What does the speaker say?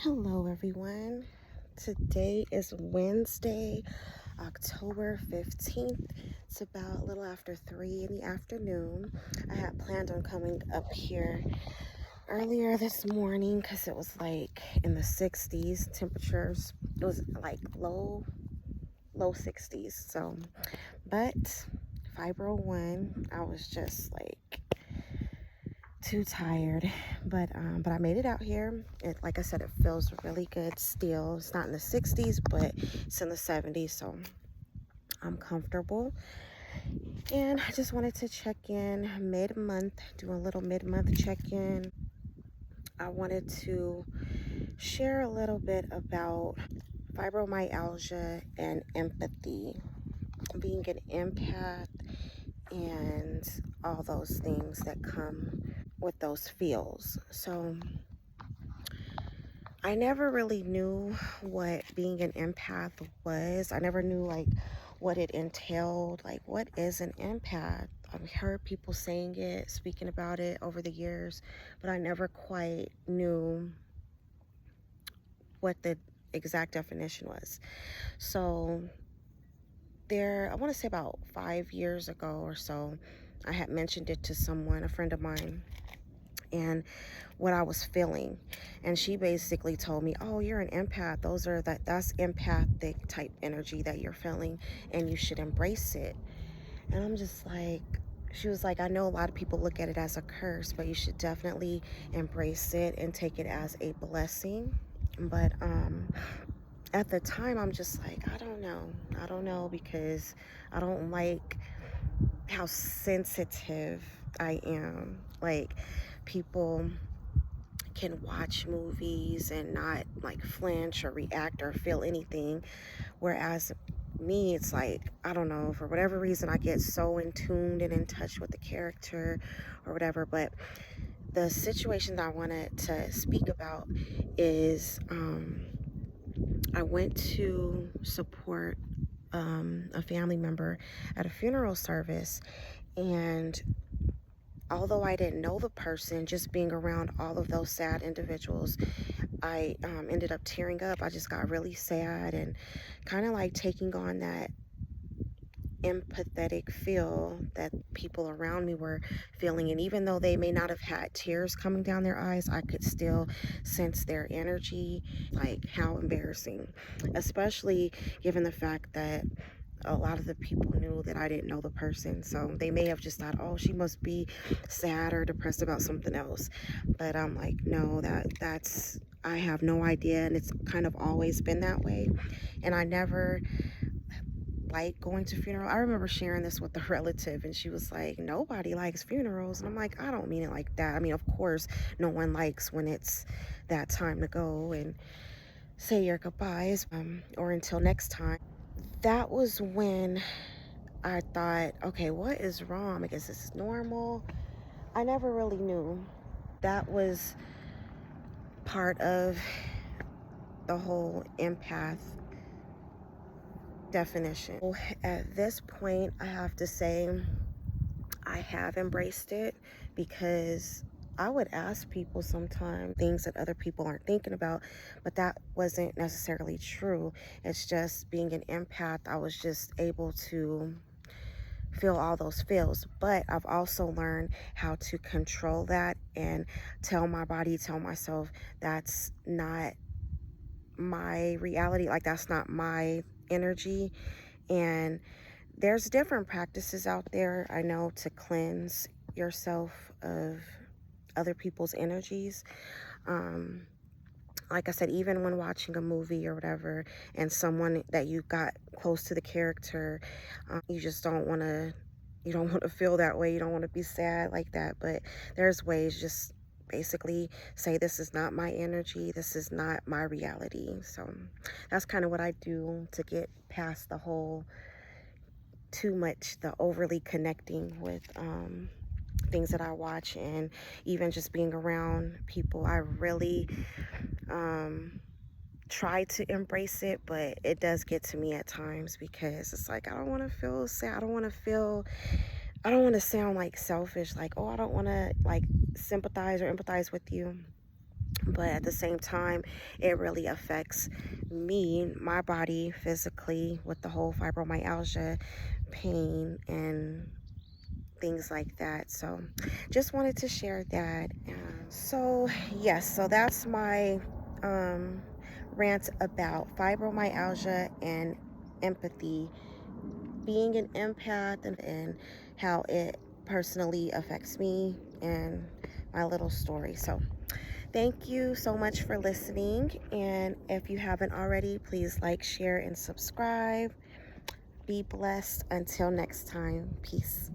Hello, everyone. Today is Wednesday, October 15th. It's about a little after 3 in the afternoon. I had planned on coming up here earlier this morning because it was like in the 60s temperatures. It was like low 60s. But Fibro won. I was just like too tired, but I made it out here. Like I said, it feels really good still. It's not in the 60s, but it's in the 70s, so I'm comfortable. And I just wanted to check in mid-month, do a little mid-month check-in. I wanted to share a little bit about fibromyalgia and empathy, being an empath, and all those things that come with those feels. So I never really knew what being an empath was. I never knew like what it entailed. Like, what is an empath? I've heard people saying it, speaking about it over the years, but I never quite knew what the exact definition was. So I want to say about 5 years ago or so, I had mentioned it to someone, a friend of mine, and what I was feeling, and she basically told me, oh, you're an empath. That's empathic type energy that you're feeling, and you should embrace it. And I'm just like, she was like, I know a lot of people look at it as a curse, but you should definitely embrace it and take it as a blessing. But at the time, I'm just like, I don't know, because I don't like how sensitive I am. Like, people can watch movies and not like flinch or react or feel anything, whereas me, it's like, I don't know, for whatever reason I get so in tuned and in touch with the character or whatever. But the situation that I wanted to speak about is I went to support a family member at a funeral service, and although I didn't know the person, just being around all of those sad individuals, I ended up tearing up. I just got really sad and kind of like taking on that empathetic feel that people around me were feeling. And even though they may not have had tears coming down their eyes, I could still sense their energy. Like, how embarrassing, especially given the fact that a lot of the people knew that I didn't know the person, so they may have just thought, oh, she must be sad or depressed about something else. But I'm like, no, that's I have no idea, and it's kind of always been that way. And I never like going to funeral. I remember sharing this with a relative, and she was like, nobody likes funerals. And I'm like, I don't mean it like that. I mean, of course no one likes when it's that time to go and say your goodbyes, or until next time. That was when I thought, okay, what is wrong? I guess this is normal. I never really knew. That was part of the whole empath definition. At this point, I have to say I have embraced it, because I would ask people sometimes things that other people aren't thinking about, but that wasn't necessarily true. It's just being an empath, I was just able to feel all those feels. But I've also learned how to control that and tell my body, tell myself, that's not my reality, like that's not my energy. And there's different practices out there, I know, to cleanse yourself of other people's energies. Like I said, even when watching a movie or whatever, and someone that you got close to the character, you just don't want to, you don't want to feel that way. You don't want to be sad like that. But there's ways, just basically say, this is not my energy. This is not my reality. So that's kind of what I do to get past the whole too much, the overly connecting with things that I watch, and even just being around people. I really try to embrace it, but it does get to me at times, because it's like, I don't want to feel sad. I don't want to sound like selfish, like, oh, I don't want to like sympathize or empathize with you. but at the same time, it really affects me, my body physically, with the whole fibromyalgia, pain, and things like that. So just wanted to share that. So yes, so that's my um, rant about fibromyalgia and empathy, being an empath, and how it personally affects me, and my little story. So thank you so much for listening, and if you haven't already, please like, share, and subscribe. Be blessed. Until next time, peace.